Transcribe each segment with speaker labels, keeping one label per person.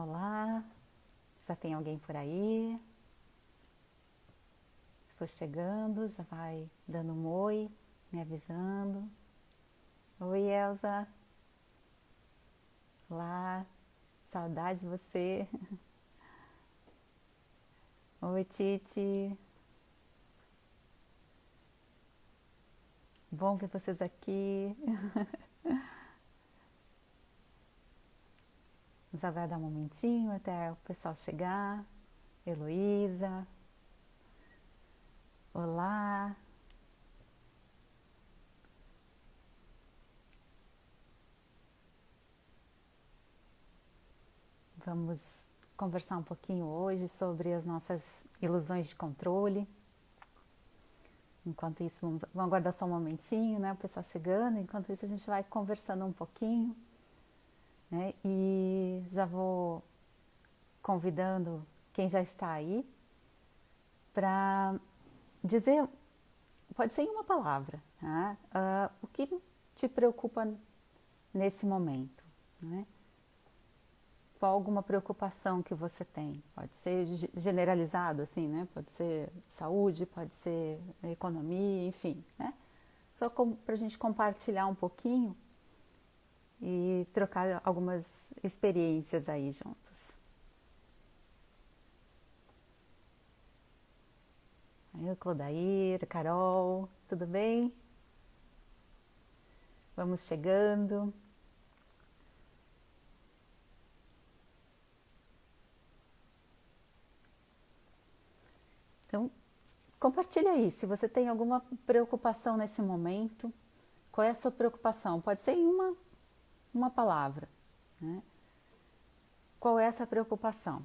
Speaker 1: Olá, já tem alguém por aí? Se for chegando, já vai dando um oi, me avisando. Oi, Elza. Olá, saudade de você. Oi, Titi. Bom ver vocês aqui. Vamos aguardar um momentinho até o pessoal chegar. Heloísa. Olá. Vamos conversar um pouquinho hoje sobre as nossas ilusões de controle. Enquanto isso, vamos aguardar só um momentinho, né? O pessoal chegando. Enquanto isso, a gente vai conversando um pouquinho, né? E já vou convidando quem já está aí para dizer, pode ser em uma palavra, né? O que te preocupa nesse momento, né? Qual alguma preocupação que você tem? Pode ser generalizado, assim, né? Pode ser saúde, pode ser economia, enfim, né? Só para a gente compartilhar um pouquinho e trocar algumas experiências aí juntos. Aí o Clodair, Carol, tudo bem? Vamos chegando. Então, compartilha aí, se você tem alguma preocupação nesse momento, qual é a sua preocupação? Pode ser em uma palavra, né? Qual é essa preocupação?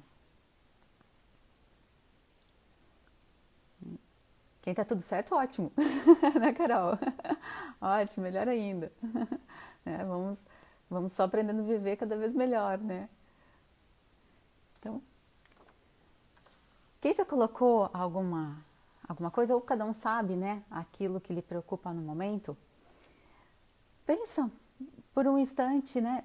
Speaker 1: Quem tá tudo certo, ótimo, né, Carol? Ótimo, melhor ainda. É, vamos só aprendendo a viver cada vez melhor, né? Então, quem já colocou alguma coisa, ou cada um sabe, né, aquilo que lhe preocupa no momento, pensa por um instante, né,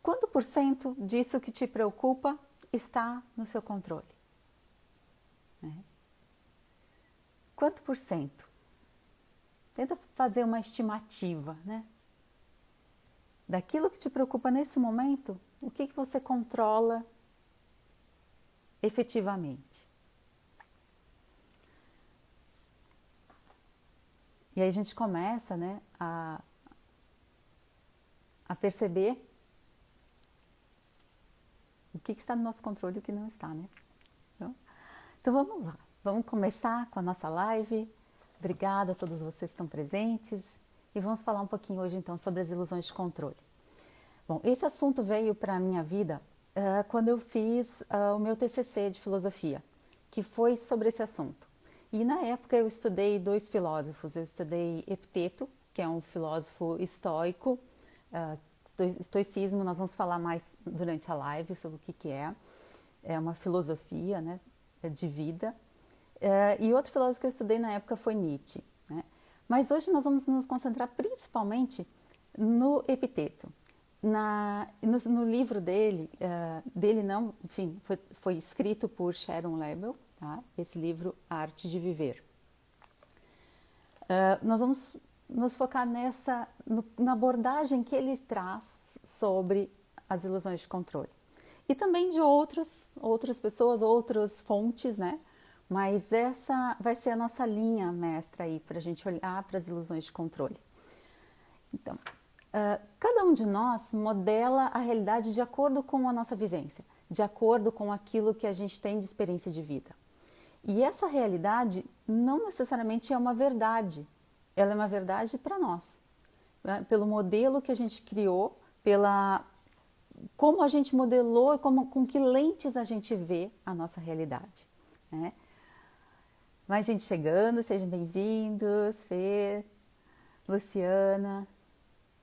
Speaker 1: quanto por cento disso que te preocupa está no seu controle? Né? Quanto por cento? Tenta fazer uma estimativa, né? Daquilo que te preocupa nesse momento, o que você controla efetivamente? E aí a gente começa, né, a perceber o que está no nosso controle e o que não está, né? Então vamos lá, vamos começar com a nossa live. Obrigada a todos vocês que estão presentes e vamos falar um pouquinho hoje então sobre as ilusões de controle. Bom, esse assunto veio para a minha vida quando eu fiz o meu TCC de filosofia, que foi sobre esse assunto. E na época eu estudei dois filósofos, eu estudei Epiteto, que é um filósofo estoico, estoicismo, nós vamos falar mais durante a live sobre o que é uma filosofia, né, de vida. E outro filósofo que eu estudei na época foi Nietzsche, né? Mas hoje nós vamos nos concentrar principalmente no Epiteto. No livro dele, enfim, foi escrito por Sharon Lebel, tá? Esse livro, A Arte de Viver. Nós vamos nos focar na abordagem que ele traz sobre as ilusões de controle. E também de outras pessoas, outras fontes, né? Mas essa vai ser a nossa linha mestra aí para a gente olhar para as ilusões de controle. Então, cada um de nós modela a realidade de acordo com a nossa vivência, de acordo com aquilo que a gente tem de experiência de vida. E essa realidade não necessariamente é uma verdade, ela é uma verdade para nós, né? Pelo modelo que a gente criou, como a gente modelou e com que lentes a gente vê a nossa realidade, né? Mais gente chegando, sejam bem-vindos, Fê, Luciana,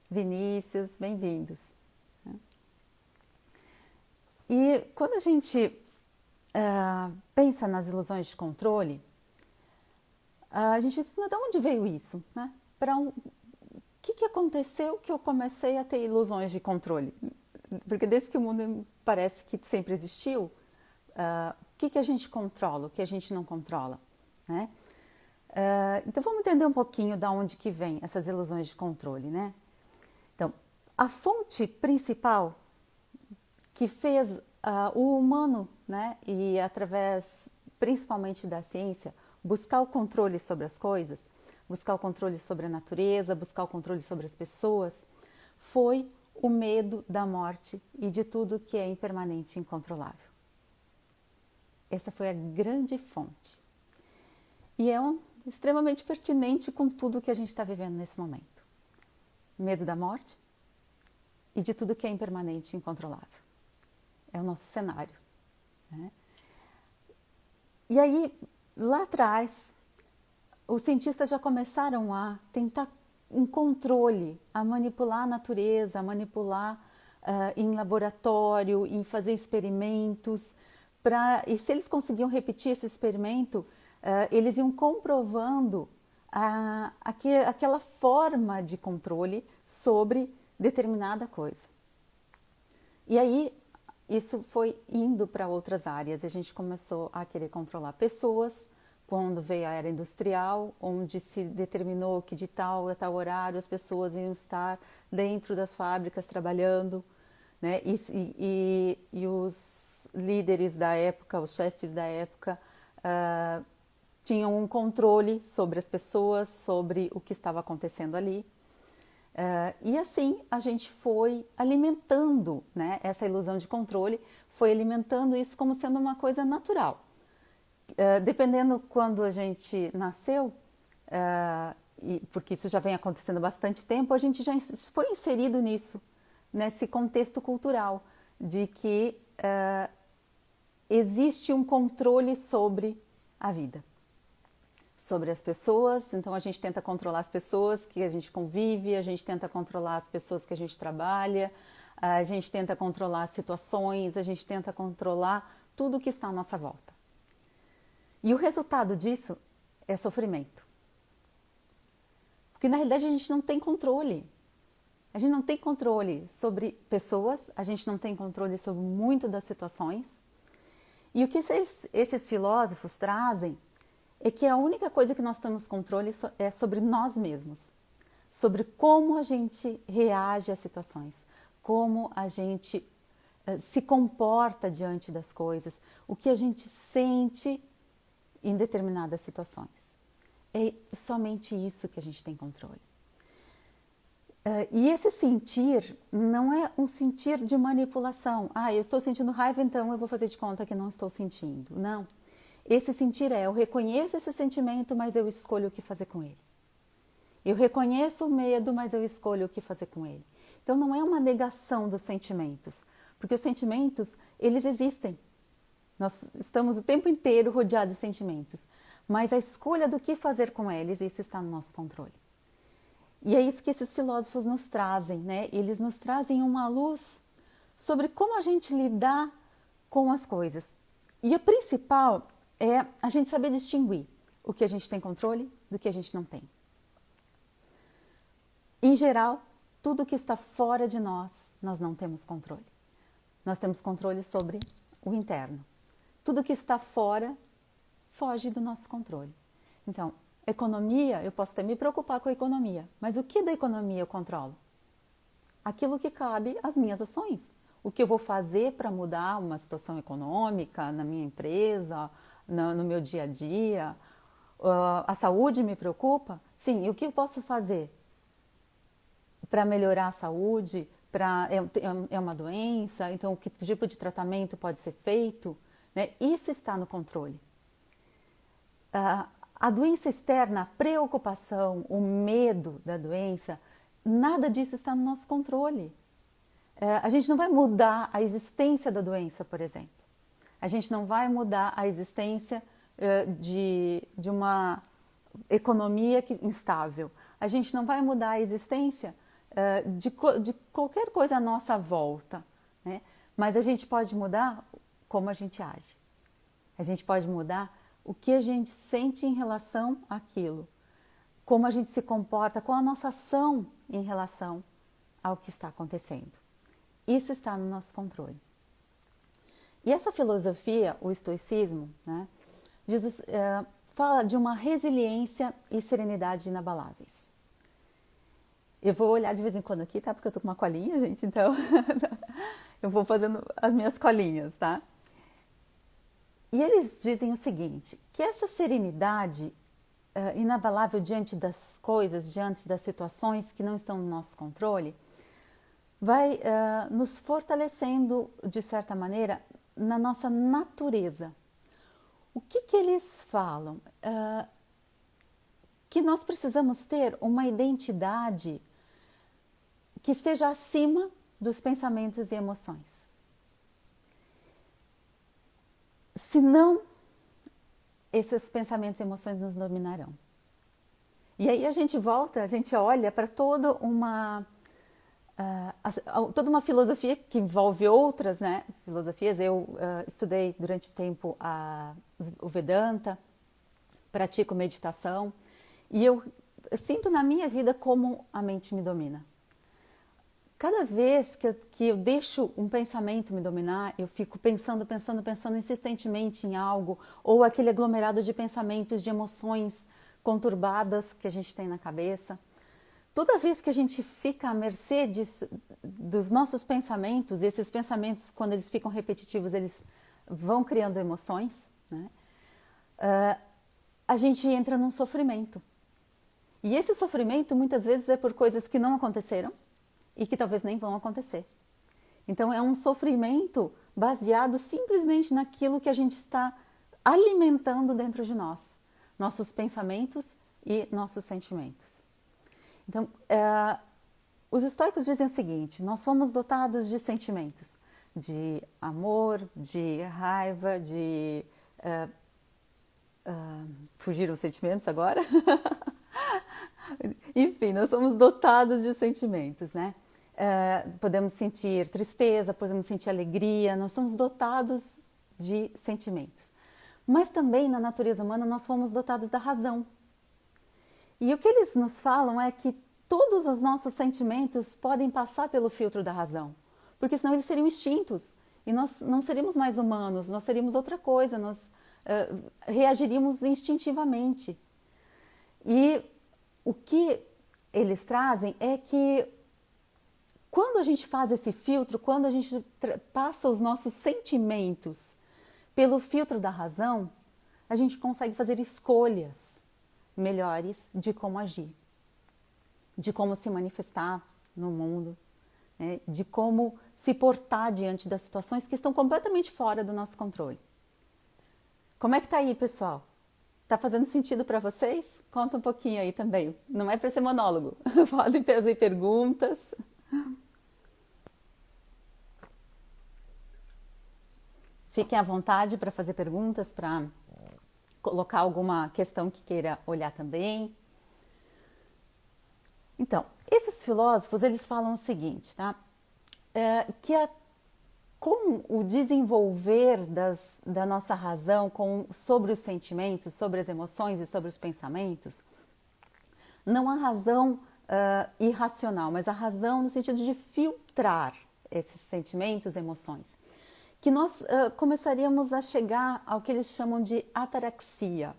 Speaker 1: Vinícius, bem-vindos. E quando a gente pensa nas ilusões de controle, a gente diz, mas de onde veio isso? Né? O que aconteceu que eu comecei a ter ilusões de controle? Porque desde que o mundo parece que sempre existiu, o que a gente controla, o que a gente não controla, né? Então vamos entender um pouquinho da onde que vem essas ilusões de controle, né? Então, a fonte principal que fez o humano, né, e através principalmente da ciência, buscar o controle sobre as coisas, buscar o controle sobre a natureza, buscar o controle sobre as pessoas, foi o medo da morte e de tudo que é impermanente e incontrolável. Essa foi a grande fonte. E é extremamente pertinente com tudo que a gente está vivendo nesse momento. Medo da morte e de tudo que é impermanente e incontrolável. É o nosso cenário, né? E aí, lá atrás, os cientistas já começaram a tentar um controle, a manipular a natureza, a manipular em laboratório, em fazer experimentos, e se eles conseguiam repetir esse experimento, eles iam comprovando aquela forma de controle sobre determinada coisa. E aí, isso foi indo para outras áreas. A gente começou a querer controlar pessoas, quando veio a era industrial, onde se determinou que de tal a tal horário as pessoas iam estar dentro das fábricas trabalhando, né? E os líderes da época, os chefes da época, tinham um controle sobre as pessoas, sobre o que estava acontecendo ali. E assim a gente foi alimentando, né, essa ilusão de controle, foi alimentando isso como sendo uma coisa natural. Dependendo quando a gente nasceu, porque isso já vem acontecendo há bastante tempo, a gente já foi inserido nisso, nesse contexto cultural, de que existe um controle sobre a vida, sobre as pessoas. Então a gente tenta controlar as pessoas que a gente convive, a gente tenta controlar as pessoas que a gente trabalha, a gente tenta controlar as situações, a gente tenta controlar tudo que está à nossa volta. E o resultado disso é sofrimento. Porque na realidade a gente não tem controle. A gente não tem controle sobre pessoas, a gente não tem controle sobre muito das situações. E o que esses filósofos trazem é que a única coisa que nós temos controle é sobre nós mesmos, sobre como a gente reage às situações, como a gente se comporta diante das coisas, o que a gente sente em determinadas situações. É somente isso que a gente tem controle. E esse sentir não é um sentir de manipulação. Eu estou sentindo raiva, então eu vou fazer de conta que não estou sentindo. Não. Esse sentir eu reconheço esse sentimento, mas eu escolho o que fazer com ele. Eu reconheço o medo, mas eu escolho o que fazer com ele. Então não é uma negação dos sentimentos, porque os sentimentos, eles existem. Nós estamos o tempo inteiro rodeados de sentimentos, mas a escolha do que fazer com eles, isso está no nosso controle. E é isso que esses filósofos nos trazem, né? Eles nos trazem uma luz sobre como a gente lidar com as coisas. E o principal é a gente saber distinguir o que a gente tem controle do que a gente não tem. Em geral, tudo que está fora de nós, nós não temos controle. Nós temos controle sobre o interno. Tudo que está fora foge do nosso controle. Então, economia, eu posso até me preocupar com a economia, mas o que da economia eu controlo? Aquilo que cabe às minhas ações. O que eu vou fazer para mudar uma situação econômica na minha empresa, no meu dia a dia. A saúde me preocupa? Sim, e o que eu posso fazer para melhorar a saúde? É uma doença, então que tipo de tratamento pode ser feito? Né? Isso está no controle. A doença externa, a preocupação, o medo da doença, nada disso está no nosso controle. A gente não vai mudar a existência da doença, por exemplo. A gente não vai mudar a existência de uma economia instável. A gente não vai mudar a existência de qualquer coisa à nossa volta, né? Mas a gente pode mudar como a gente age. A gente pode mudar o que a gente sente em relação àquilo, como a gente se comporta, qual a nossa ação em relação ao que está acontecendo. isso está no nosso controle. E essa filosofia, o estoicismo, né, fala de uma resiliência e serenidade inabaláveis. Eu vou olhar de vez em quando aqui, tá? Porque eu tô com uma colinha, gente, então eu vou fazendo as minhas colinhas, tá? E eles dizem o seguinte, que essa serenidade inabalável diante das coisas, diante das situações que não estão no nosso controle, vai nos fortalecendo, de certa maneira, na nossa natureza. O que eles falam? Que nós precisamos ter uma identidade que esteja acima dos pensamentos e emoções. Senão, esses pensamentos e emoções nos dominarão. E aí a gente volta, a gente olha para toda uma filosofia que envolve outras, né, filosofias. Eu estudei durante tempo o Vedanta, pratico meditação e eu sinto na minha vida como a mente me domina. Cada vez que eu deixo um pensamento me dominar, eu fico pensando insistentemente em algo, ou aquele aglomerado de pensamentos, de emoções conturbadas que a gente tem na cabeça. Toda vez que a gente fica à mercê dos nossos pensamentos, e esses pensamentos, quando eles ficam repetitivos, eles vão criando emoções, né? A gente entra num sofrimento. E esse sofrimento, muitas vezes, é por coisas que não aconteceram, e que talvez nem vão acontecer. Então é um sofrimento baseado simplesmente naquilo que a gente está alimentando dentro de nós, nossos pensamentos e nossos sentimentos. Então, os estoicos dizem o seguinte, nós fomos dotados de sentimentos, de amor, de raiva, de... fugiram os sentimentos agora? Enfim, nós somos dotados de sentimentos, né? Podemos sentir tristeza, podemos sentir alegria, nós somos dotados de sentimentos. Mas também na natureza humana nós fomos dotados da razão. E o que eles nos falam é que todos os nossos sentimentos podem passar pelo filtro da razão, porque senão eles seriam extintos e nós não seríamos mais humanos, nós seríamos outra coisa, nós reagiríamos instintivamente. E o que eles trazem é que quando a gente faz esse filtro, quando a gente passa os nossos sentimentos pelo filtro da razão, a gente consegue fazer escolhas melhores de como agir, de como se manifestar no mundo, né? De como se portar diante das situações que estão completamente fora do nosso controle. Como é que tá aí, pessoal? Tá fazendo sentido para vocês? Conta um pouquinho aí também. Não é para ser monólogo. Podem fazer perguntas. Fiquem à vontade para fazer perguntas, para colocar alguma questão que queira olhar também. Então, esses filósofos, eles falam o seguinte, tá? Com o desenvolver da nossa razão sobre os sentimentos, sobre as emoções e sobre os pensamentos, não há razão irracional, mas a razão no sentido de filtrar esses sentimentos e emoções. Que nós começaríamos a chegar ao que eles chamam de ataraxia,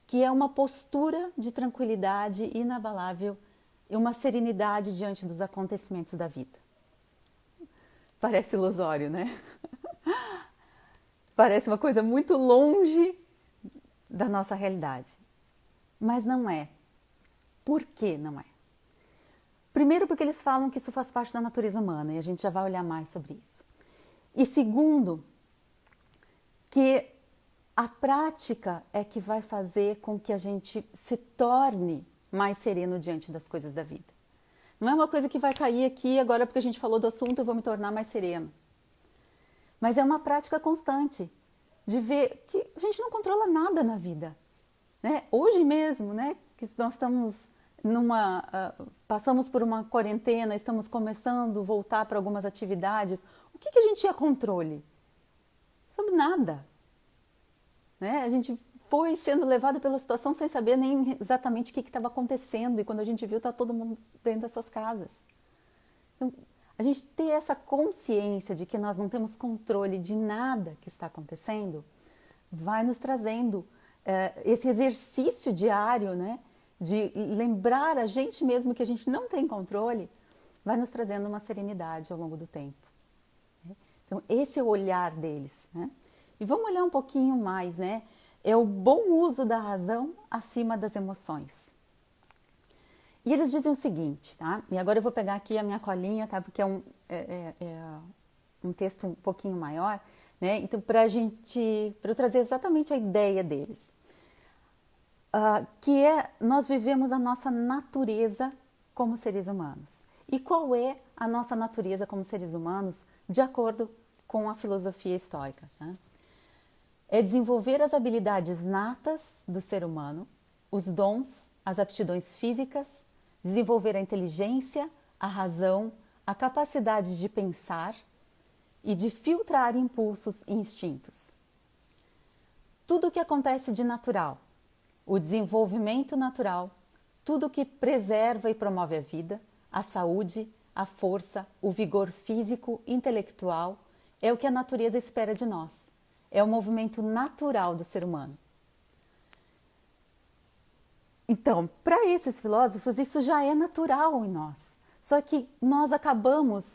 Speaker 1: que é uma postura de tranquilidade inabalável e uma serenidade diante dos acontecimentos da vida. Parece ilusório, né? Parece uma coisa muito longe da nossa realidade. Mas não é. Por que não é? Primeiro, porque eles falam que isso faz parte da natureza humana e a gente já vai olhar mais sobre isso. E segundo, que a prática é que vai fazer com que a gente se torne mais sereno diante das coisas da vida. Não é uma coisa que vai cair aqui agora porque a gente falou do assunto eu vou me tornar mais sereno. Mas é uma prática constante de ver que a gente não controla nada na vida, né? Hoje mesmo, né, que nós estamos passamos por uma quarentena, estamos começando a voltar para algumas atividades. O que a gente tinha controle? Sobre nada, né? A gente foi sendo levado pela situação sem saber nem exatamente o que estava acontecendo e quando a gente viu, está todo mundo dentro das suas casas. Então, a gente ter essa consciência de que nós não temos controle de nada que está acontecendo, vai nos trazendo esse exercício diário, né, de lembrar a gente mesmo que a gente não tem controle, vai nos trazendo uma serenidade ao longo do tempo. Então, esse é o olhar deles, né? E vamos olhar um pouquinho mais, né? É o bom uso da razão acima das emoções. E eles dizem o seguinte, tá? E agora eu vou pegar aqui a minha colinha, tá? Porque é um texto um pouquinho maior, né? Então, para eu trazer exatamente a ideia deles. Que é, nós vivemos a nossa natureza como seres humanos. E qual é a nossa natureza como seres humanos, de acordo com a filosofia estoica, tá? É desenvolver as habilidades natas do ser humano, os dons, as aptidões físicas, desenvolver a inteligência, a razão, a capacidade de pensar e de filtrar impulsos e instintos. Tudo o que acontece de natural, o desenvolvimento natural, tudo que preserva e promove a vida, a saúde, a força, o vigor físico, intelectual, é o que a natureza espera de nós. É o movimento natural do ser humano. Então, para esses filósofos, isso já é natural em nós. Só que nós acabamos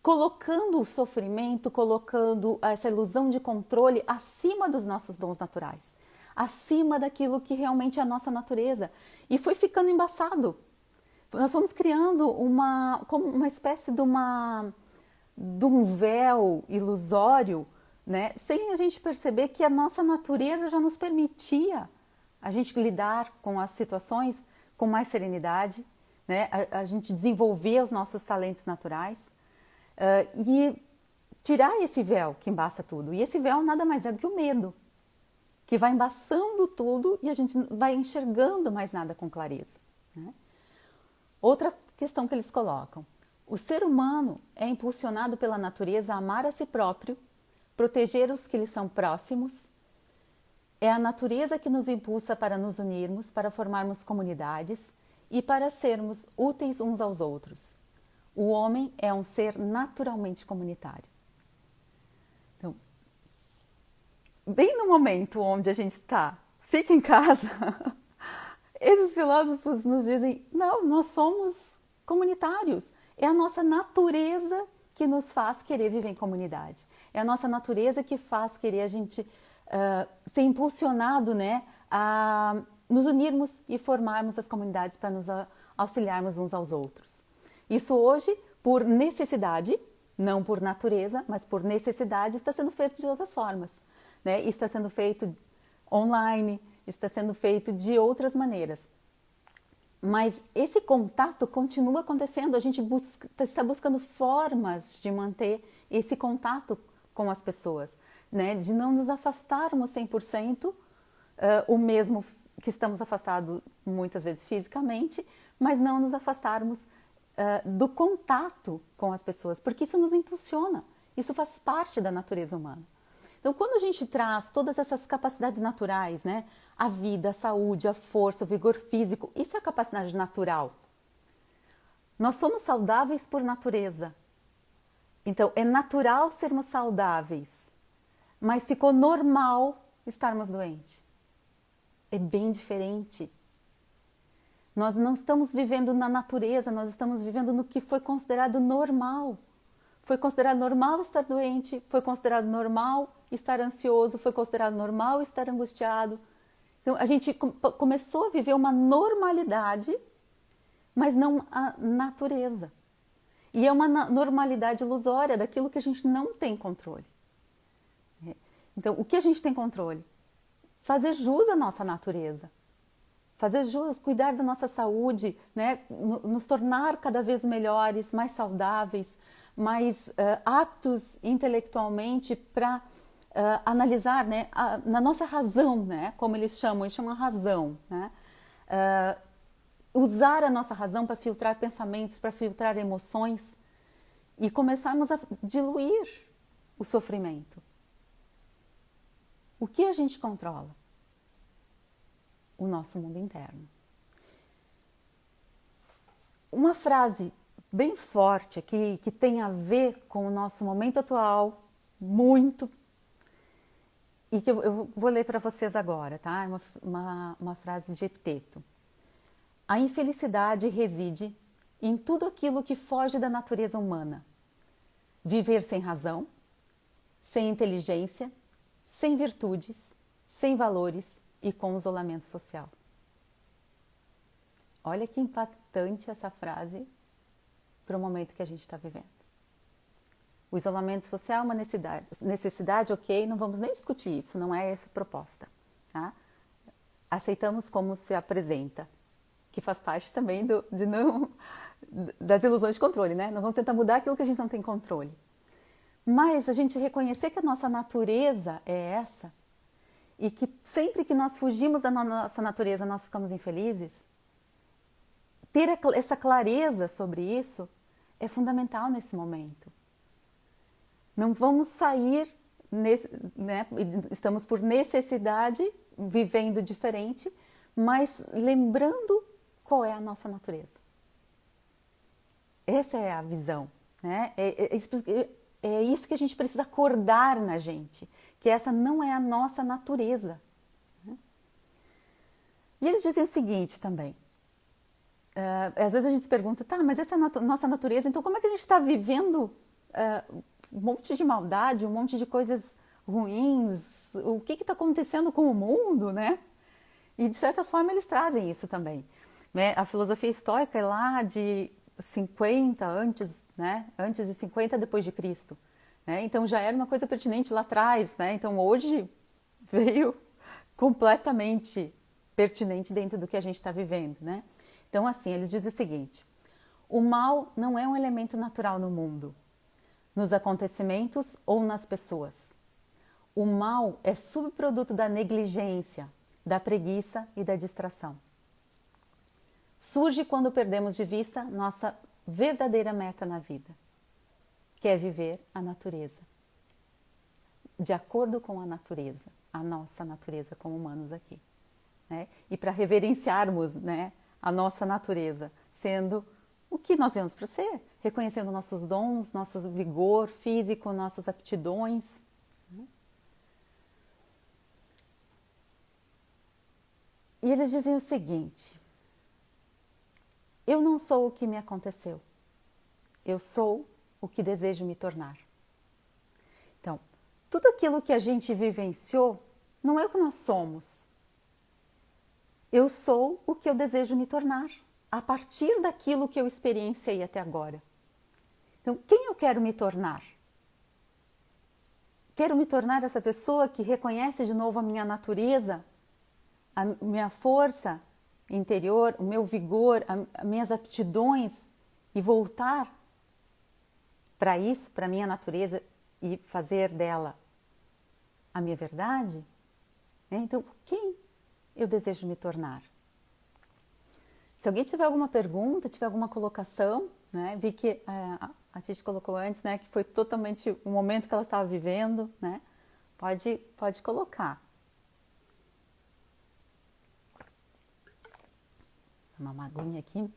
Speaker 1: colocando o sofrimento, colocando essa ilusão de controle acima dos nossos dons naturais, acima daquilo que realmente é a nossa natureza. E foi ficando embaçado. Nós fomos criando como uma espécie de um véu ilusório, né? Sem a gente perceber que a nossa natureza já nos permitia a gente lidar com as situações com mais serenidade, né? A gente desenvolver os nossos talentos naturais e tirar esse véu que embaça tudo. E esse véu nada mais é do que o medo, que vai embaçando tudo e a gente vai enxergando mais nada com clareza, né? Outra questão que eles colocam: o ser humano é impulsionado pela natureza a amar a si próprio, proteger os que lhe são próximos. É a natureza que nos impulsa para nos unirmos, para formarmos comunidades e para sermos úteis uns aos outros. O homem é um ser naturalmente comunitário. Então, bem no momento onde a gente está, fica em casa, esses filósofos nos dizem: não, nós somos comunitários. É a nossa natureza que nos faz querer viver em comunidade. É a nossa natureza que faz querer a gente ser impulsionado, né, a nos unirmos e formarmos as comunidades para nos auxiliarmos uns aos outros. Isso hoje, por necessidade, não por natureza, mas por necessidade, está sendo feito de outras formas, né? Está sendo feito online, está sendo feito de outras maneiras. Mas esse contato continua acontecendo, a gente está buscando formas de manter esse contato com as pessoas, né? De não nos afastarmos 100%, o mesmo que estamos afastados muitas vezes fisicamente, mas não nos afastarmos do contato com as pessoas, porque isso nos impulsiona, isso faz parte da natureza humana. Então, quando a gente traz todas essas capacidades naturais, né? A vida, a saúde, a força, o vigor físico, isso é a capacidade natural. Nós somos saudáveis por natureza. Então, é natural sermos saudáveis, mas ficou normal estarmos doentes. É bem diferente. Nós não estamos vivendo na natureza, nós estamos vivendo no que foi considerado normal. Foi considerado normal estar doente, foi considerado normal estar ansioso, foi considerado normal estar angustiado. Então, a gente começou a viver uma normalidade, mas não a natureza. E é uma normalidade ilusória daquilo que a gente não tem controle. Então, o que a gente tem controle? Fazer jus à nossa natureza. Fazer jus, cuidar da nossa saúde, né? Nos tornar cada vez melhores, mais saudáveis, mais aptos intelectualmente para analisar, né? Na nossa razão, né? Como eles chamam a razão, né? Usar a nossa razão para filtrar pensamentos, para filtrar emoções e começarmos a diluir o sofrimento. O que a gente controla? O nosso mundo interno. Uma frase bem forte aqui, que tem a ver com o nosso momento atual, muito, e que eu vou ler para vocês agora, tá? É uma frase de Epiteto. A infelicidade reside em tudo aquilo que foge da natureza humana. Viver sem razão, sem inteligência, sem virtudes, sem valores e com isolamento social. Olha que impactante essa frase para o momento que a gente está vivendo. O isolamento social é uma necessidade, ok, não vamos nem discutir isso, não é essa a proposta. Tá? Aceitamos como se apresenta, que faz parte também das ilusões de controle, né? Não vamos tentar mudar aquilo que a gente não tem controle. Mas a gente reconhecer que a nossa natureza é essa, e que sempre que nós fugimos da nossa natureza, nós ficamos infelizes, ter essa clareza sobre isso é fundamental nesse momento. Não vamos sair, né? Estamos por necessidade, vivendo diferente, mas lembrando qual é a nossa natureza. Essa é a visão, né? É isso que a gente precisa acordar na gente, que essa não é a nossa natureza. Né? E eles dizem o seguinte também, às vezes a gente se pergunta, tá, mas essa é a nossa natureza, então como é que a gente está vivendo um monte de maldade, um monte de coisas ruins, o que está acontecendo com o mundo, né? E de certa forma eles trazem isso também. Né? A filosofia estoica é lá de 50 antes, né? Antes de 50 depois de Cristo. Né? Então já era uma coisa pertinente lá atrás, né? Então hoje veio completamente pertinente dentro do que a gente está vivendo, né? Então assim, eles dizem o seguinte, o mal não é um elemento natural no mundo, nos acontecimentos ou nas pessoas. O mal é subproduto da negligência, da preguiça e da distração. Surge quando perdemos de vista nossa verdadeira meta na vida, que é viver a natureza, de acordo com a natureza, a nossa natureza como humanos aqui. Né? E para reverenciarmos, né, a nossa natureza, sendo o que nós viemos para ser, reconhecendo nossos dons, nosso vigor físico, nossas aptidões. E eles dizem o seguinte, eu não sou o que me aconteceu, eu sou o que desejo me tornar. Então, tudo aquilo que a gente vivenciou não é o que nós somos. Eu sou o que eu desejo me tornar, a partir daquilo que eu experienciei até agora. Então, quem eu quero me tornar? Quero me tornar essa pessoa que reconhece de novo a minha natureza, a minha força interior, o meu vigor, as minhas aptidões e voltar para isso, para a minha natureza e fazer dela a minha verdade? Então, quem eu desejo me tornar? Se alguém tiver alguma pergunta, tiver alguma colocação, né? Vi que a Titi colocou antes, né? Que foi totalmente o momento que ela estava vivendo, né? Pode colocar. Uma maguinha aqui.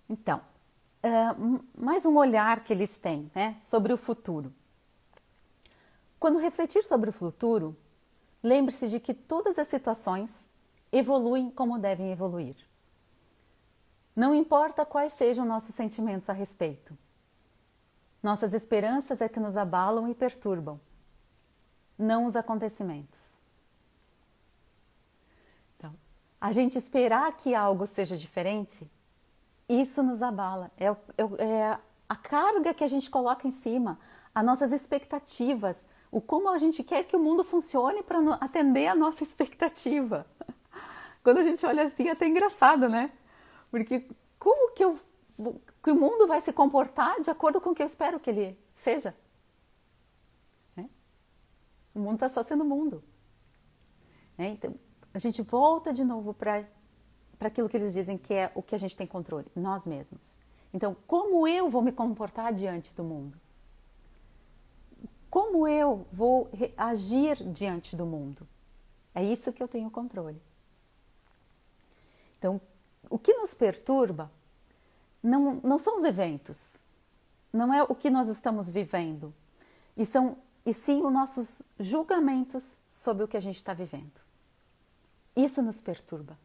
Speaker 1: Então, mais um olhar que eles têm, né? Sobre o futuro. Quando refletir sobre o futuro, lembre-se de que todas as situações evoluem como devem evoluir. Não importa quais sejam nossos sentimentos a respeito. Nossas esperanças é que nos abalam e perturbam, não os acontecimentos. Então, a gente esperar que algo seja diferente, isso nos abala. É a carga que a gente coloca em cima, as nossas expectativas, o como a gente quer que o mundo funcione para atender a nossa expectativa. Quando a gente olha assim, é até engraçado, né? Porque como que o mundo vai se comportar de acordo com o que eu espero que ele seja? Né? O mundo está só sendo mundo. Né? Então, a gente volta de novo para aquilo que eles dizem que é o que a gente tem controle, nós mesmos. Então, como eu vou me comportar diante do mundo? Como eu vou agir diante do mundo? É isso que eu tenho controle. Então, o que nos perturba não são os eventos, não é o que nós estamos vivendo, e sim os nossos julgamentos sobre o que a gente está vivendo. Isso nos perturba.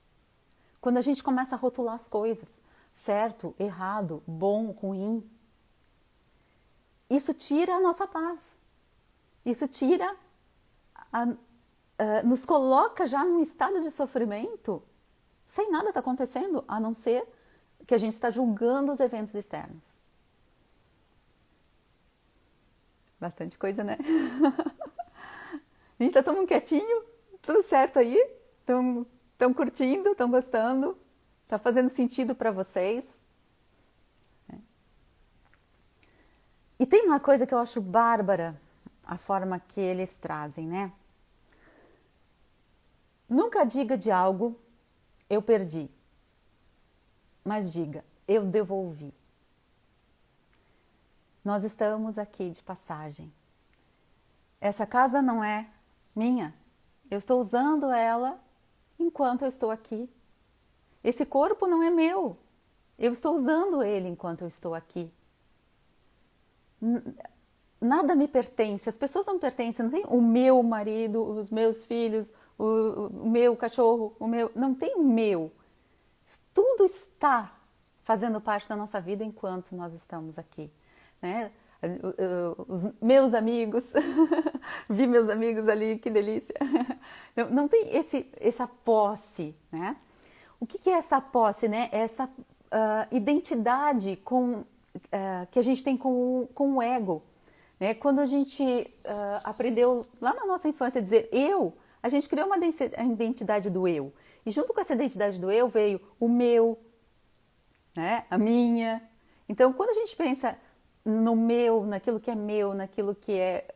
Speaker 1: Quando a gente começa a rotular as coisas, certo, errado, bom, ruim, isso tira a nossa paz. Isso tira, nos coloca já num estado de sofrimento, sem nada tá acontecendo, a não ser que a gente está julgando os eventos externos. Bastante coisa, né? A gente tá todo mundo quietinho, tudo certo aí? Estão curtindo, estão gostando? Tá fazendo sentido para vocês? E tem uma coisa que eu acho bárbara, a forma que eles trazem, né? Nunca diga de algo, eu perdi, mas diga, eu devolvi. Nós estamos aqui de passagem. Essa casa não é minha, eu estou usando ela enquanto eu estou aqui. Esse corpo não é meu, eu estou usando ele enquanto eu estou aqui. Nada me pertence, as pessoas não pertencem, não tem o meu marido, os meus filhos, o meu cachorro, não tem o meu. Tudo está fazendo parte da nossa vida enquanto nós estamos aqui, né? Os meus amigos, vi meus amigos ali, que delícia. Não tem essa posse, né? O que é essa posse, né? Essa identidade que a gente tem com o ego, né? Quando a gente aprendeu lá na nossa infância a dizer eu, a gente criou uma identidade do eu. E junto com essa identidade do eu veio o meu, né? A minha. Então, quando a gente pensa no meu, naquilo que é meu, naquilo que é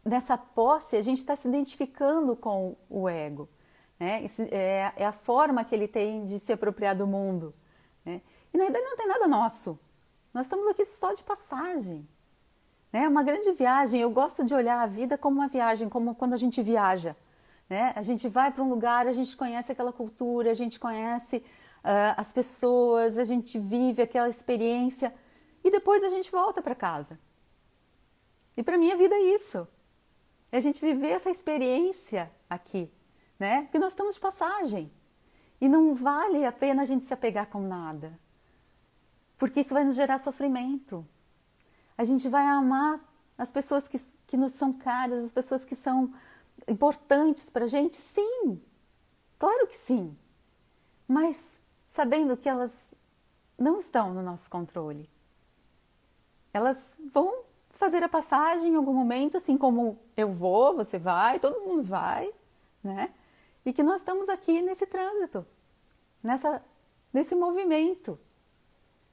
Speaker 1: nessa posse, a gente está se identificando com o ego, né? É a forma que ele tem de se apropriar do mundo, né? E na verdade não tem nada nosso. Nós estamos aqui só de passagem, né? Uma grande viagem. Eu gosto de olhar a vida como uma viagem, como quando a gente viaja, né? A gente vai para um lugar, a gente conhece aquela cultura, a gente conhece as pessoas, a gente vive aquela experiência e depois a gente volta para casa. E para mim a vida é isso. É a gente viver essa experiência aqui, né? Porque nós estamos de passagem. E não vale a pena a gente se apegar com nada. Porque isso vai nos gerar sofrimento. A gente vai amar as pessoas que nos são caras, as pessoas que são importantes para a gente? Sim, claro que sim. Mas sabendo que elas não estão no nosso controle. Elas vão fazer a passagem em algum momento, assim como eu vou, você vai, todo mundo vai, né? E que nós estamos aqui nesse trânsito, nesse movimento.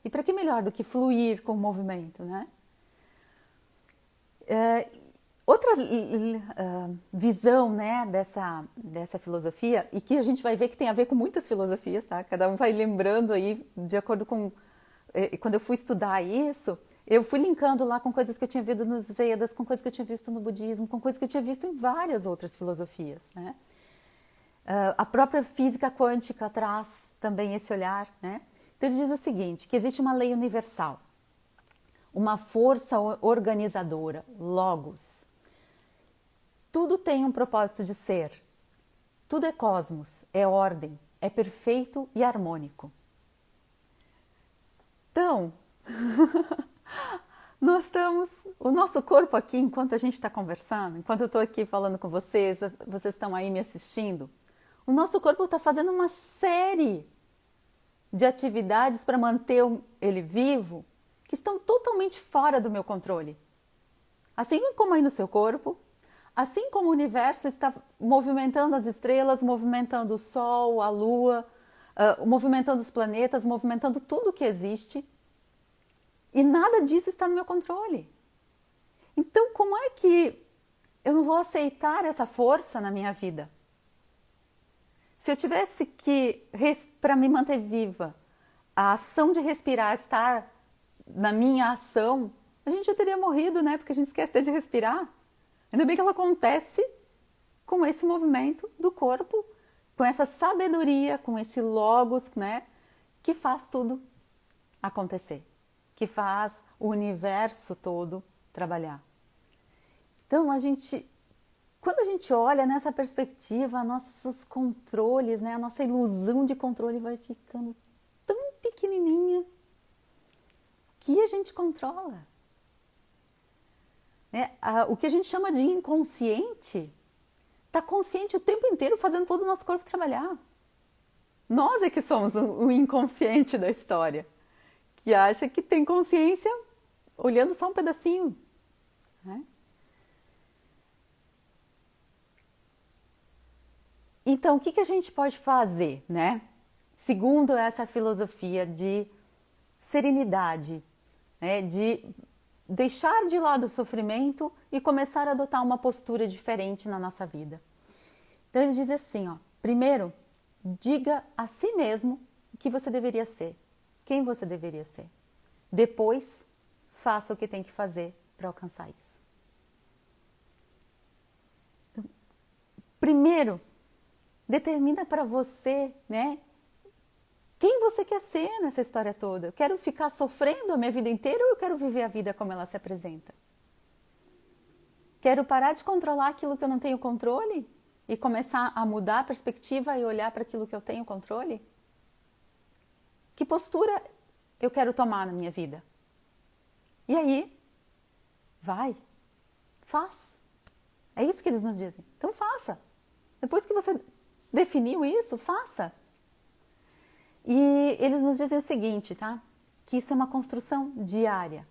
Speaker 1: E para que melhor do que fluir com o movimento, né? Outra visão, né, dessa filosofia, e que a gente vai ver que tem a ver com muitas filosofias, tá? Cada um vai lembrando aí, de acordo com... Quando eu fui estudar isso, eu fui linkando lá com coisas que eu tinha visto nos Vedas, com coisas que eu tinha visto no budismo, com coisas que eu tinha visto em várias outras filosofias, né? A própria física quântica traz também esse olhar, né? Então ele diz o seguinte, que existe uma lei universal, uma força organizadora, logos. Tudo tem um propósito de ser. Tudo é cosmos, é ordem, é perfeito e harmônico. Então, nós estamos, o nosso corpo aqui, enquanto a gente está conversando, enquanto eu estou aqui falando com vocês, vocês estão aí me assistindo, o nosso corpo está fazendo uma série de atividades para manter ele vivo, que estão totalmente fora do meu controle. Assim como aí no seu corpo, assim como o universo está movimentando as estrelas, movimentando o Sol, a Lua, movimentando os planetas, movimentando tudo que existe, e nada disso está no meu controle. Então, como é que eu não vou aceitar essa força na minha vida? Se eu tivesse que, para me manter viva, a ação de respirar estar na minha ação, a gente já teria morrido, né? Porque a gente esquece de respirar. Ainda bem que ela acontece com esse movimento do corpo com essa sabedoria, com esse logos, né, que faz tudo acontecer, que faz o universo todo trabalhar. Então, quando a gente olha nessa perspectiva, nossos controles, né, a nossa ilusão de controle vai ficando tão pequenininha que a gente controla. O que a gente chama de inconsciente está consciente o tempo inteiro fazendo todo o nosso corpo trabalhar. Nós é que somos o inconsciente da história, que acha que tem consciência olhando só um pedacinho. Né? Então, o que a gente pode fazer, né? Segundo essa filosofia de serenidade, né? De deixar de lado o sofrimento e começar a adotar uma postura diferente na nossa vida. Então, eles dizem assim, ó, primeiro, diga a si mesmo o que você deveria ser, quem você deveria ser. Depois, faça o que tem que fazer para alcançar isso. Então, primeiro, determina para você, né, quem você quer ser nessa história toda. Eu quero ficar sofrendo a minha vida inteira ou eu quero viver a vida como ela se apresenta? Quero parar de controlar aquilo que eu não tenho controle e começar a mudar a perspectiva e olhar para aquilo que eu tenho controle? Que postura eu quero tomar na minha vida? E aí, vai, faz. É isso que eles nos dizem. Então faça. Depois que você definiu isso, faça. E eles nos dizem o seguinte, tá? Que isso é uma construção diária.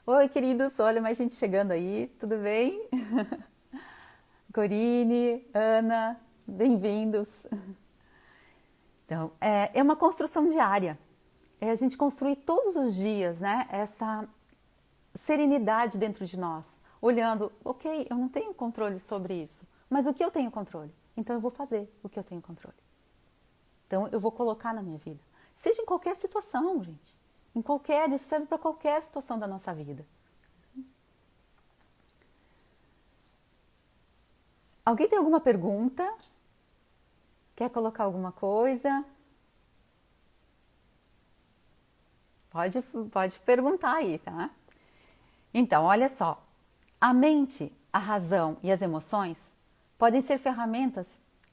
Speaker 1: Oi, queridos, olha mais gente chegando aí, tudo bem? Corine, Ana, bem-vindos. Então, é uma construção diária. É a gente construir todos os dias, né? Essa serenidade dentro de nós. Olhando, ok, eu não tenho controle sobre isso, mas o que eu tenho controle? Então eu vou fazer o que eu tenho controle. Então eu vou colocar na minha vida. Seja em qualquer situação, gente. Isso serve para qualquer situação da nossa vida. Alguém tem alguma pergunta? Quer colocar alguma coisa? Pode perguntar aí, tá? Então, olha só. A mente, a razão e as emoções podem ser ferramentas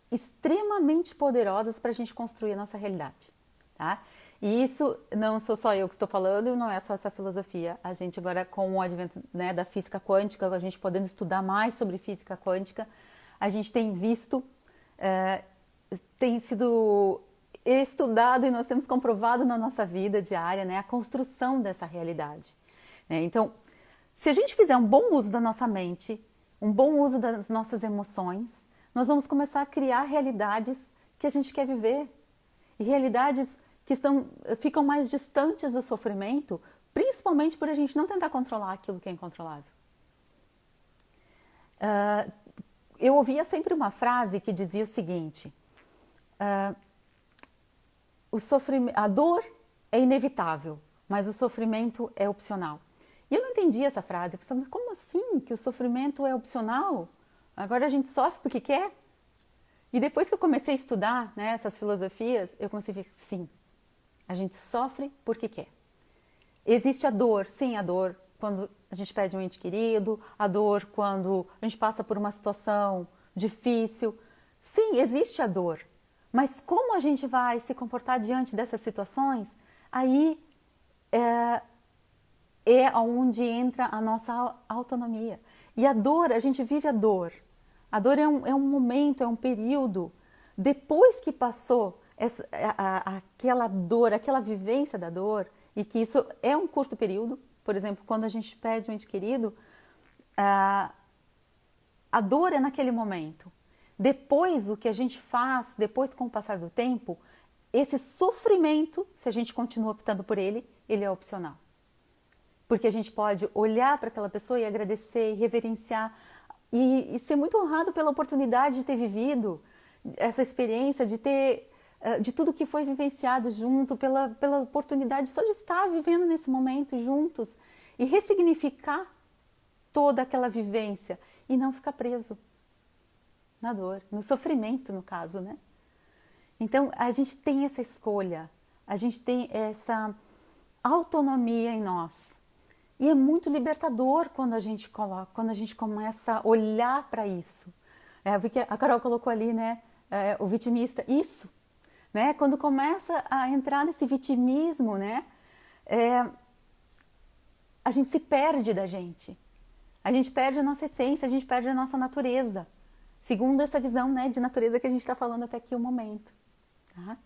Speaker 1: extremamente poderosas para a gente construir a nossa realidade, tá? E isso não sou só eu que estou falando, não é só essa filosofia. A gente agora, com o advento, né, da física quântica, a gente podendo estudar mais sobre física quântica, a gente tem visto, tem sido estudado e nós temos comprovado na nossa vida diária, né, a construção dessa realidade. Né? Então, se a gente fizer um bom uso da nossa mente, um bom uso das nossas emoções, nós vamos começar a criar realidades que a gente quer viver. E realidades que ficam mais distantes do sofrimento, principalmente por a gente não tentar controlar aquilo que é incontrolável. Eu ouvia sempre uma frase que dizia o seguinte, a dor é inevitável, mas o sofrimento é opcional. E eu não entendi essa frase, eu pensava, como assim que o sofrimento é opcional? Agora a gente sofre porque quer? E depois que eu comecei a estudar, né, essas filosofias, eu comecei a ver, sim, a gente sofre porque quer. Existe a dor, sim, a dor quando a gente perde um ente querido, a dor quando a gente passa por uma situação difícil. Sim, existe a dor, mas como a gente vai se comportar diante dessas situações, aí é onde entra a nossa autonomia. E a dor, a gente vive a dor. A dor é um momento, é um período. Depois que passou aquela dor, aquela vivência da dor, e que isso é um curto período, por exemplo, quando a gente perde um ente querido, a dor é naquele momento. Depois, o que a gente faz, depois com o passar do tempo, esse sofrimento, se a gente continua optando por ele, ele é opcional. Porque a gente pode olhar para aquela pessoa e agradecer, e reverenciar, e ser muito honrado pela oportunidade de ter vivido essa experiência, de tudo que foi vivenciado junto, pela oportunidade só de estar vivendo nesse momento juntos e ressignificar toda aquela vivência e não ficar preso. na dor, no sofrimento, no caso, né? Então, a gente tem essa escolha, a gente tem essa autonomia em nós. E é muito libertador quando a gente coloca, quando a gente começa a olhar para isso. Porque a Carol colocou ali, né, o vitimista, isso, né? Quando começa a entrar nesse vitimismo, né, a gente se perde da gente. A gente perde a nossa essência, a gente perde a nossa natureza. Segundo essa visão, né, de natureza que a gente está falando até aqui o momento. Tá?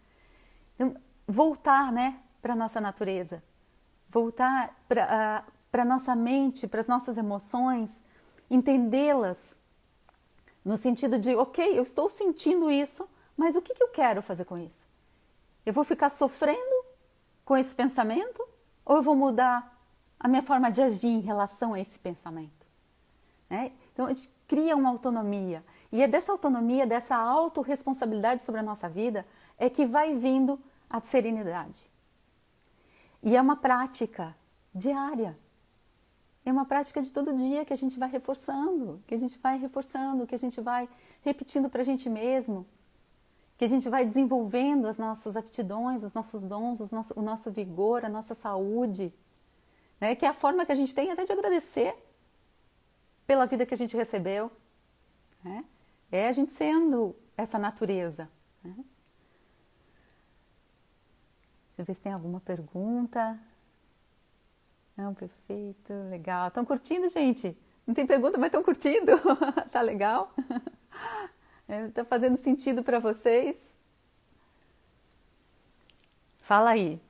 Speaker 1: Então, voltar, né, para a nossa natureza. Voltar para a nossa mente, para as nossas emoções, entendê-las no sentido de, ok, eu estou sentindo isso, mas o que eu quero fazer com isso? Eu vou ficar sofrendo com esse pensamento ou eu vou mudar a minha forma de agir em relação a esse pensamento? Né? Então, a gente cria uma autonomia. E é dessa autonomia, dessa autorresponsabilidade sobre a nossa vida, é que vai vindo a serenidade. E é uma prática diária. É uma prática de todo dia que a gente vai reforçando, que a gente vai repetindo para a gente mesmo, que a gente vai desenvolvendo as nossas aptidões, os nossos dons, o nosso vigor, a nossa saúde, né? Que é a forma que a gente tem até de agradecer pela vida que a gente recebeu, né? É a gente sendo essa natureza, né? Deixa eu ver se tem alguma pergunta. Não, perfeito, legal. Estão curtindo, gente? Não tem pergunta, mas estão curtindo? Tá legal? Tá fazendo sentido para vocês? Fala aí.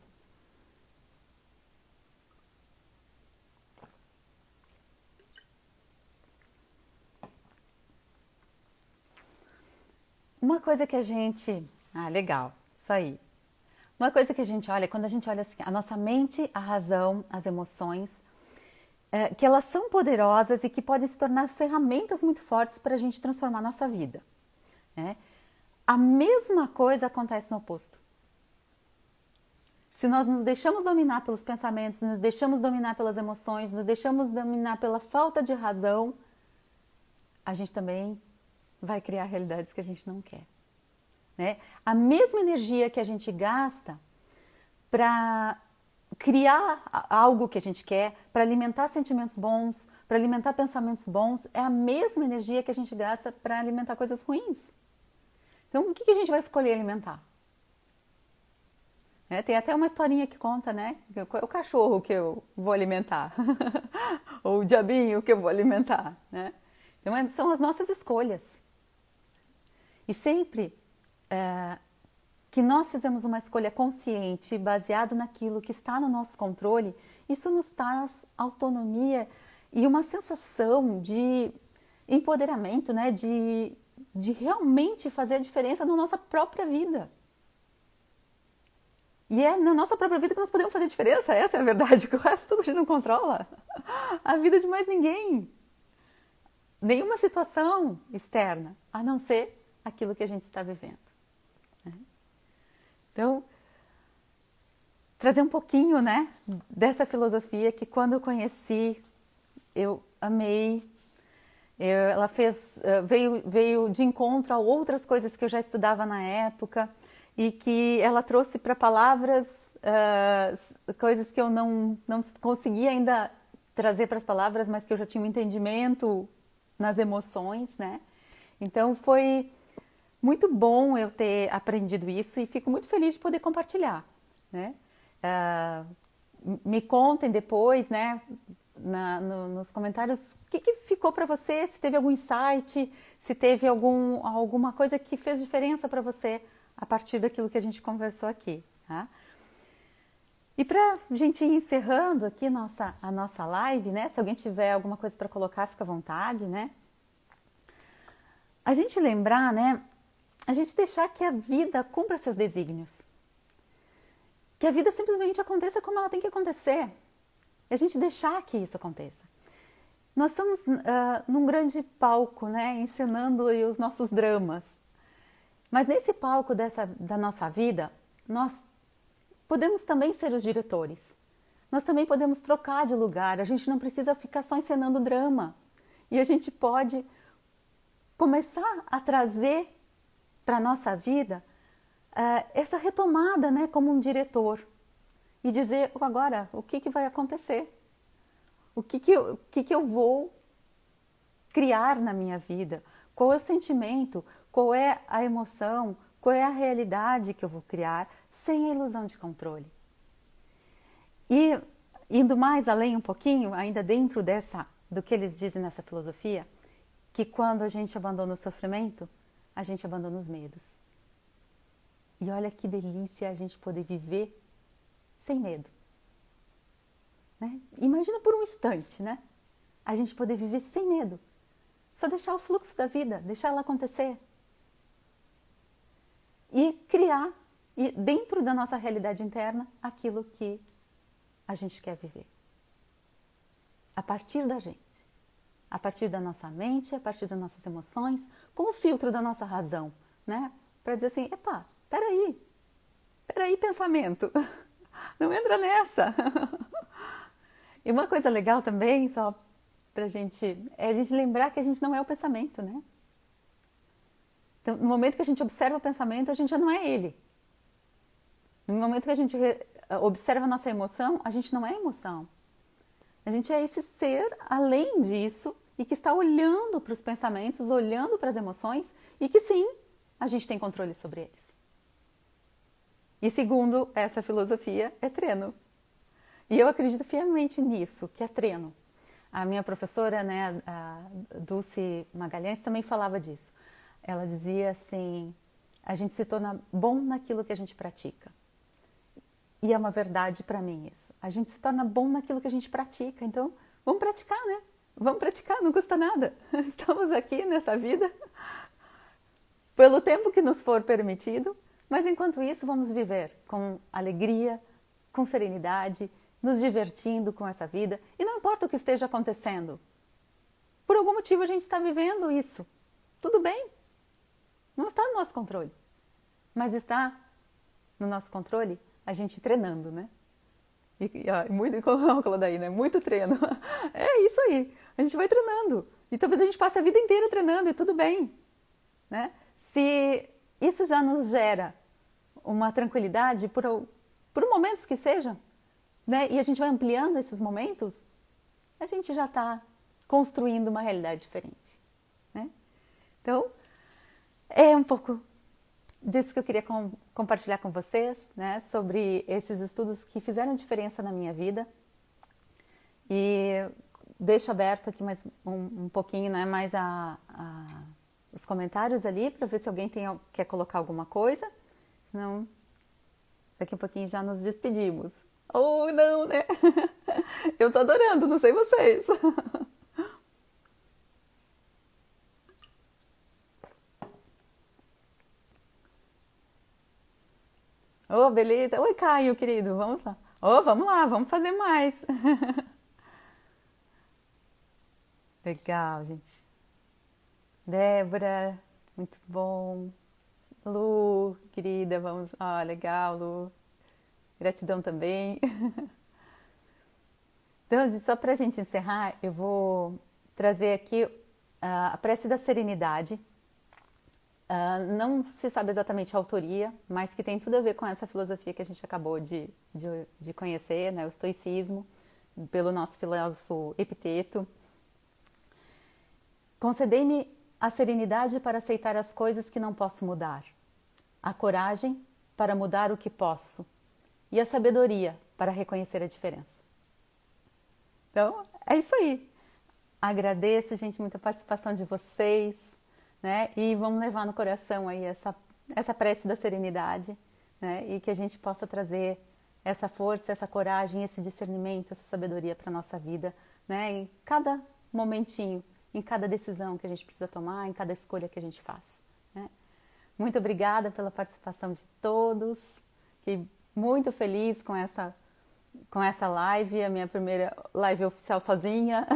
Speaker 1: Uma coisa que a gente... Ah, legal, isso aí. Uma coisa que a gente olha, quando a gente olha assim, a nossa mente, a razão, as emoções, que elas são poderosas e que podem se tornar ferramentas muito fortes para a gente transformar a nossa vida. Né? A mesma coisa acontece no oposto. Se nós nos deixamos dominar pelos pensamentos, nos deixamos dominar pelas emoções, nos deixamos dominar pela falta de razão, a gente também vai criar realidades que a gente não quer. Né? A mesma energia que a gente gasta para criar algo que a gente quer, para alimentar sentimentos bons, para alimentar pensamentos bons, é a mesma energia que a gente gasta para alimentar coisas ruins. Então, o que a gente vai escolher alimentar? Tem até uma historinha que conta, né? Qual é o cachorro que eu vou alimentar? Ou o diabinho que eu vou alimentar, né? Então, são as nossas escolhas. E sempre que nós fizemos uma escolha consciente, baseado naquilo que está no nosso controle, isso nos traz autonomia e uma sensação de empoderamento, né? De realmente fazer a diferença na nossa própria vida. E é na nossa própria vida que nós podemos fazer diferença, essa é a verdade, que o resto tudo a gente não controla. A vida de mais ninguém. Nenhuma situação externa, a não ser aquilo que a gente está vivendo. Então, trazer um pouquinho, né, dessa filosofia que quando eu conheci, eu amei. Ela veio de encontro a outras coisas que eu já estudava na época e que ela trouxe para palavras coisas que eu não conseguia ainda trazer para as palavras, mas que eu já tinha um entendimento nas emoções, né? Então foi muito bom eu ter aprendido isso e fico muito feliz de poder compartilhar, né? Me contem depois, né, nos comentários, o que ficou para você, se teve algum insight, se teve alguma coisa que fez diferença para você a partir daquilo que a gente conversou aqui, tá? E para a gente ir encerrando aqui a nossa live, né, se alguém tiver alguma coisa para colocar, fica à vontade, né? A gente lembrar, né, a gente deixar que a vida cumpra seus desígnios. Que a vida simplesmente aconteça como ela tem que acontecer. E a gente deixar que isso aconteça. Nós estamos num grande palco, né, encenando os nossos dramas. Mas nesse palco da nossa vida, nós podemos também ser os diretores. Nós também podemos trocar de lugar. A gente não precisa ficar só encenando drama. E a gente pode começar a trazer para a nossa vida essa retomada, né, como um diretor. E dizer, agora, o que vai acontecer? O que eu vou criar na minha vida? Qual é o sentimento? Qual é a emoção? Qual é a realidade que eu vou criar sem a ilusão de controle? E indo mais além um pouquinho, ainda dentro do que eles dizem nessa filosofia, que quando a gente abandona o sofrimento, a gente abandona os medos. E olha que delícia a gente poder viver sem medo. Né? Imagina por um instante, né? A gente poder viver sem medo. Só deixar o fluxo da vida, deixar ela acontecer. E criar, dentro da nossa realidade interna, aquilo que a gente quer viver. A partir da gente. A partir da nossa mente, a partir das nossas emoções, com o filtro da nossa razão, né? Para dizer assim, epa, peraí, pensamento, não entra nessa. E uma coisa legal também, só pra gente, é a gente lembrar que a gente não é o pensamento, né? Então, no momento que a gente observa o pensamento, a gente já não é ele. No momento que a gente observa a nossa emoção, a gente não é emoção. A gente é esse ser além disso e que está olhando para os pensamentos, olhando para as emoções e que sim, a gente tem controle sobre eles. E segundo essa filosofia, é treino. E eu acredito fielmente nisso, que é treino. A minha professora, né, a Dulce Magalhães, também falava disso. Ela dizia assim, a gente se torna bom naquilo que a gente pratica. E é uma verdade para mim isso. A gente se torna bom naquilo que a gente pratica. Então, vamos praticar, né? Vamos praticar, não custa nada. Estamos aqui nessa vida pelo tempo que nos for permitido, mas enquanto isso vamos viver com alegria, com serenidade, nos divertindo com essa vida. E não importa o que esteja acontecendo. Por algum motivo a gente está vivendo isso. Tudo bem. Não está no nosso controle. Mas está no nosso controle a gente treinando, né? Muito, como ela falou daí, né? Muito treino. É isso aí. A gente vai treinando. E talvez a gente passe a vida inteira treinando e tudo bem. Né? Se isso já nos gera uma tranquilidade por momentos que sejam, né? E a gente vai ampliando esses momentos, a gente já está construindo uma realidade diferente. Né? Então, é um pouco disso que eu queria compartilhar com vocês, né, sobre esses estudos que fizeram diferença na minha vida. E deixo aberto aqui mais um pouquinho, né, mais os comentários ali, para ver se alguém quer colocar alguma coisa. Senão, daqui a pouquinho já nos despedimos. Ou não, né? Eu tô adorando, não sei vocês. Oh, beleza. Oi, Caio, querido, vamos lá. Oh, vamos lá, vamos fazer mais. Legal, gente. Débora, muito bom. Lu, querida, vamos. Ah, legal, Lu. Gratidão também. Então, só para a gente encerrar, eu vou trazer aqui a prece da serenidade. Não se sabe exatamente a autoria, mas que tem tudo a ver com essa filosofia que a gente acabou de conhecer, né? O estoicismo, pelo nosso filósofo Epiteto. Concedei-me a serenidade para aceitar as coisas que não posso mudar, a coragem para mudar o que posso e a sabedoria para reconhecer a diferença. Então, é isso aí. Agradeço, gente, muita participação de vocês, né? E vamos levar no coração aí essa prece da serenidade, né? E que a gente possa trazer essa força, essa coragem, esse discernimento, essa sabedoria para a nossa vida, né? Em cada momentinho, em cada decisão que a gente precisa tomar, em cada escolha que a gente faz, né? Muito obrigada pela participação de todos. Fiquei muito feliz com essa live, a minha primeira live oficial sozinha.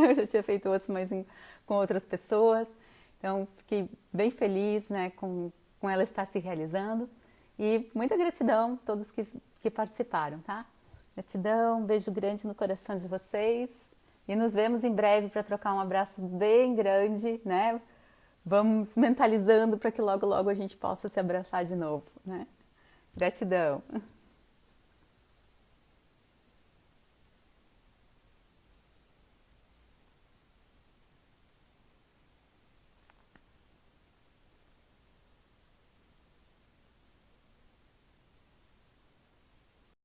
Speaker 1: Eu já tinha feito outros, mas com outras pessoas. Então, fiquei bem feliz, né, com ela estar se realizando. E muita gratidão a todos que participaram, tá? Gratidão, um beijo grande no coração de vocês. E nos vemos em breve para trocar um abraço bem grande, né? Vamos mentalizando para que logo, logo a gente possa se abraçar de novo, né? Gratidão!